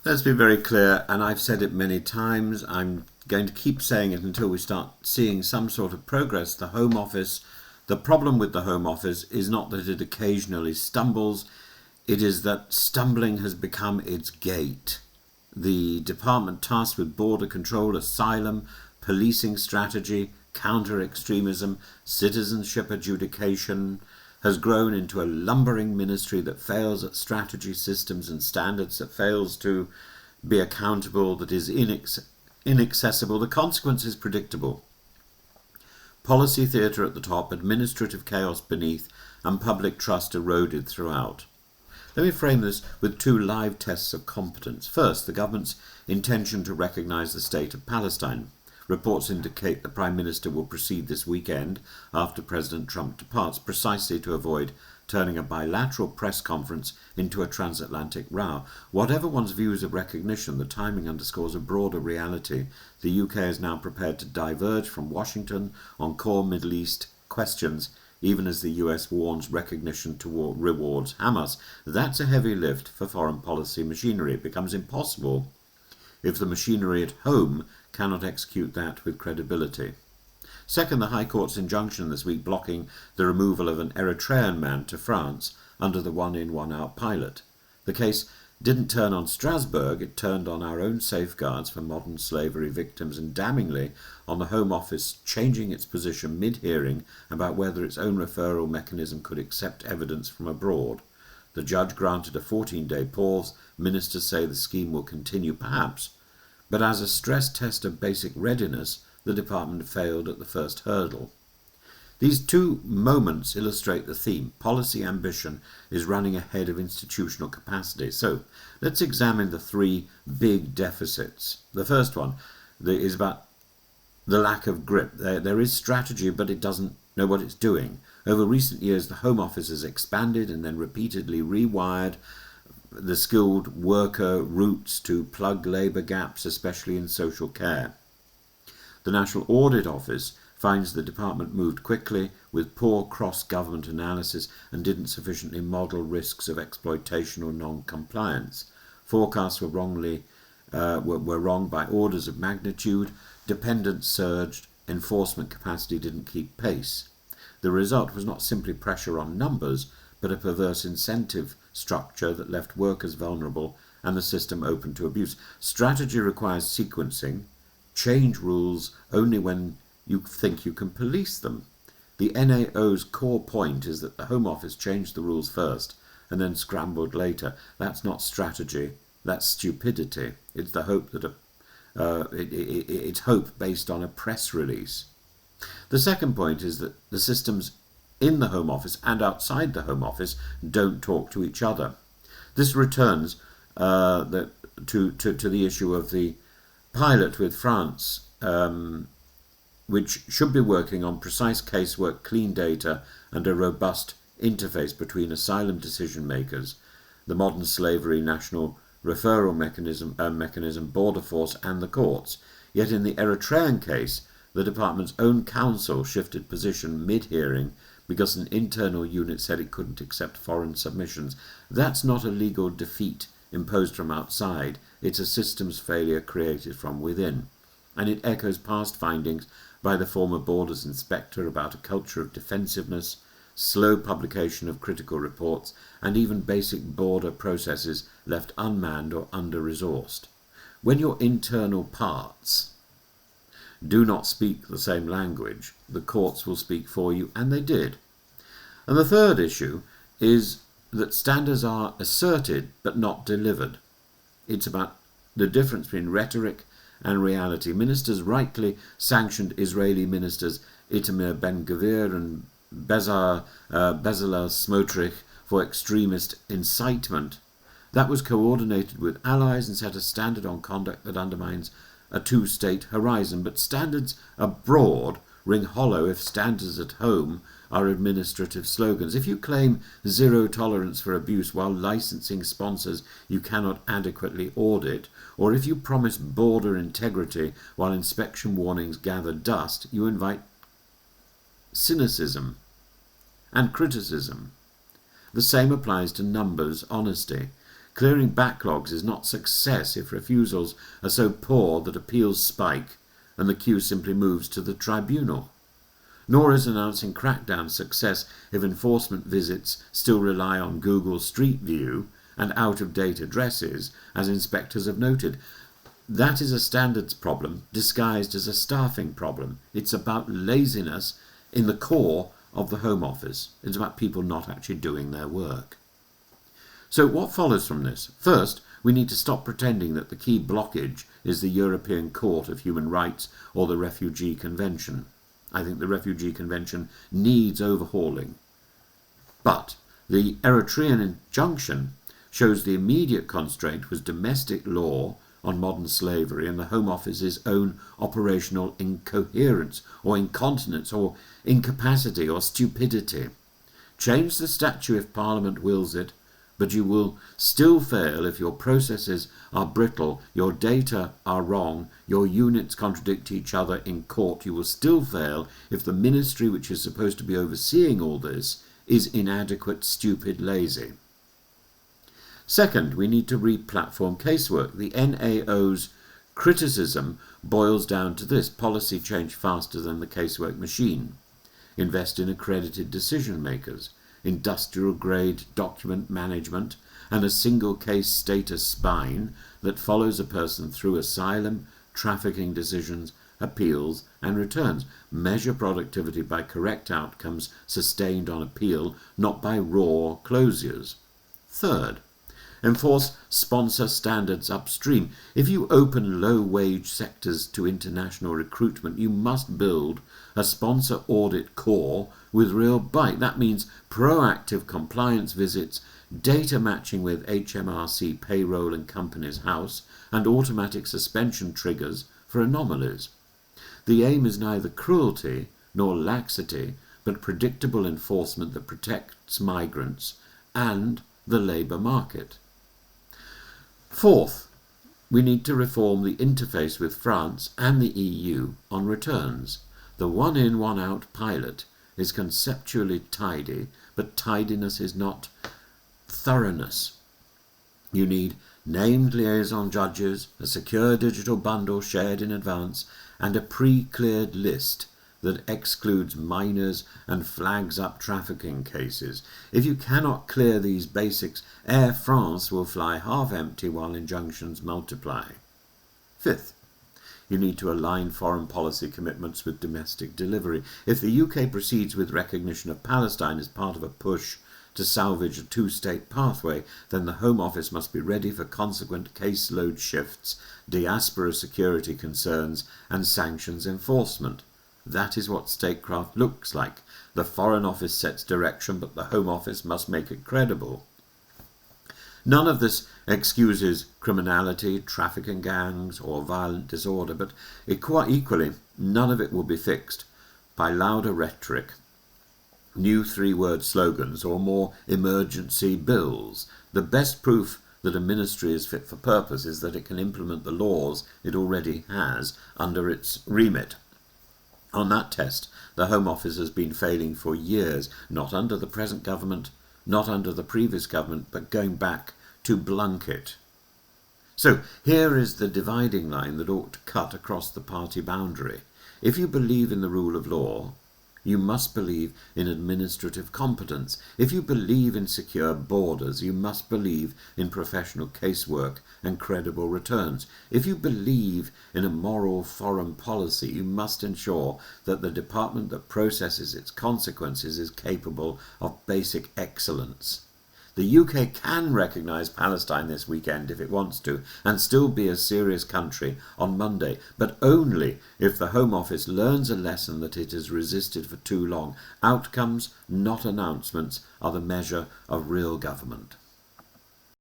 Let's be very clear, and I've said it many times. I'm going to keep saying it until we start seeing some sort of progress. The Home Office, the problem with the Home Office is not that it occasionally stumbles, it is that stumbling has become its gait. The department tasked with border control, asylum, policing strategy, counter-extremism, citizenship adjudication, has grown into a lumbering ministry that fails at strategy, systems and standards, that fails to be accountable, that is inaccessible. The consequence is predictable. Policy theatre at the top, administrative chaos beneath, and public trust eroded throughout. Let me frame this with two live tests of competence. First, the government's intention to recognise the state of Palestine. Reports indicate the Prime Minister will proceed this weekend after President Trump departs, precisely to avoid turning a bilateral press conference into a transatlantic row. Whatever one's views of recognition, the timing underscores a broader reality. The UK is now prepared to diverge from Washington on core Middle East questions, even as the US warns recognition rewards Hamas. That's a heavy lift for foreign policy machinery. It becomes impossible if the machinery at home cannot execute that with credibility. Second, the High Court's injunction this week blocking the removal of an Eritrean man to France under the one-in, one-out pilot. The case didn't turn on Strasbourg, it turned on our own safeguards for modern slavery victims and damningly on the Home Office changing its position mid-hearing about whether its own referral mechanism could accept evidence from abroad. The judge granted a 14-day pause. Ministers say the scheme will continue, perhaps, but as a stress test of basic readiness, the department failed at the first hurdle. These two moments illustrate the theme. Policy ambition is running ahead of institutional capacity. So let's examine the three big deficits. The first one is about the lack of grip. There is strategy, but it doesn't know what it's doing. Over recent years, the Home Office has expanded and then repeatedly rewired the skilled worker routes to plug labour gaps, especially in social care. The National Audit Office finds the department moved quickly with poor cross-government analysis and didn't sufficiently model risks of exploitation or non-compliance. Forecasts were wrong by orders of magnitude, dependence surged, enforcement capacity didn't keep pace. The result was not simply pressure on numbers, but a perverse incentive structure that left workers vulnerable and the system open to abuse. Strategy requires sequencing. Change rules only when you think you can police them. The NAO's core point is that the Home Office changed the rules first and then scrambled later. That's not strategy, that's stupidity. It's the hope that it's hope based on a press release. The second point is that the systems in the Home Office and outside the Home Office don't talk to each other. This returns to the issue of the pilot with France, which should be working on precise casework, clean data, and a robust interface between asylum decision makers, the modern slavery national referral mechanism, border force, and the courts. Yet in the Eritrean case, the department's own counsel shifted position mid-hearing because an internal unit said it couldn't accept foreign submissions. That's not a legal defeat imposed from outside. It's a systems failure created from within. And it echoes past findings by the former Borders Inspector about a culture of defensiveness, slow publication of critical reports, and even basic border processes left unmanned or under-resourced. When your internal parts do not speak the same language, the courts will speak for you, and they did. And the third issue is that standards are asserted but not delivered. It's about the difference between rhetoric and reality. Ministers rightly sanctioned Israeli ministers Itamar Ben-Gvir and Bezalel Smotrich for extremist incitement. That was coordinated with allies and set a standard on conduct that undermines a two-state horizon. But standards abroad ring hollow if standards at home are administrative slogans. If you claim zero tolerance for abuse while licensing sponsors you cannot adequately audit, or if you promise border integrity while inspection warnings gather dust, you invite cynicism and criticism. The same applies to numbers honesty. Clearing backlogs is not success if refusals are so poor that appeals spike and the queue simply moves to the tribunal. Nor is announcing crackdown success if enforcement visits still rely on Google Street View and out-of-date addresses, as inspectors have noted. That is a standards problem disguised as a staffing problem. It's about laziness in the core of the Home Office. It's about people not actually doing their work. So what follows from this? First, we need to stop pretending that the key blockage is the European Court of Human Rights or the Refugee Convention. I think the Refugee Convention needs overhauling. But the Eritrean injunction shows the immediate constraint was domestic law on modern slavery and the Home Office's own operational incoherence or incontinence or incapacity or stupidity. Change the statute if Parliament wills it, but you will still fail if your processes are brittle, your data are wrong, your units contradict each other in court. You will still fail if the ministry which is supposed to be overseeing all this is inadequate, stupid, lazy. Second, we need to re-platform casework. The NAO's criticism boils down to this: policy change faster than the casework machine. Invest in accredited decision makers, industrial-grade document management, and a single-case status spine that follows a person through asylum, trafficking decisions, appeals, and returns. Measure productivity by correct outcomes sustained on appeal, not by raw closures. Third, enforce sponsor standards upstream. If you open low-wage sectors to international recruitment, you must build a sponsor audit core with real bite. That means proactive compliance visits, data matching with HMRC payroll and company's house, and automatic suspension triggers for anomalies. The aim is neither cruelty nor laxity, but predictable enforcement that protects migrants and the labour market. Fourth, we need to reform the interface with France and the EU on returns. The one-in, one-out pilot is conceptually tidy, but tidiness is not thoroughness. You need named liaison judges, a secure digital bundle shared in advance, and a pre-cleared list that excludes minors and flags up trafficking cases. If you cannot clear these basics, Air France will fly half empty while injunctions multiply. Fifth, you need to align foreign policy commitments with domestic delivery. If the UK proceeds with recognition of Palestine as part of a push to salvage a two-state pathway, then the Home Office must be ready for consequent caseload shifts, diaspora security concerns, and sanctions enforcement. That is what statecraft looks like. The Foreign Office sets direction, but the Home Office must make it credible. None of this excuses criminality, trafficking gangs, or violent disorder, but equally, none of it will be fixed by louder rhetoric, new three-word slogans, or more emergency bills. The best proof that a ministry is fit for purpose is that it can implement the laws it already has under its remit. On that test, the Home Office has been failing for years, not under the present government, not under the previous government, but going back to Blunkett. So here is the dividing line that ought to cut across the party boundary. If you believe in the rule of law, you must believe in administrative competence. If you believe in secure borders, you must believe in professional casework and credible returns. If you believe in a moral foreign policy, you must ensure that the department that processes its consequences is capable of basic excellence. The UK can recognise Palestine this weekend if it wants to, and still be a serious country on Monday, but only if the Home Office learns a lesson that it has resisted for too long. Outcomes, not announcements, are the measure of real government.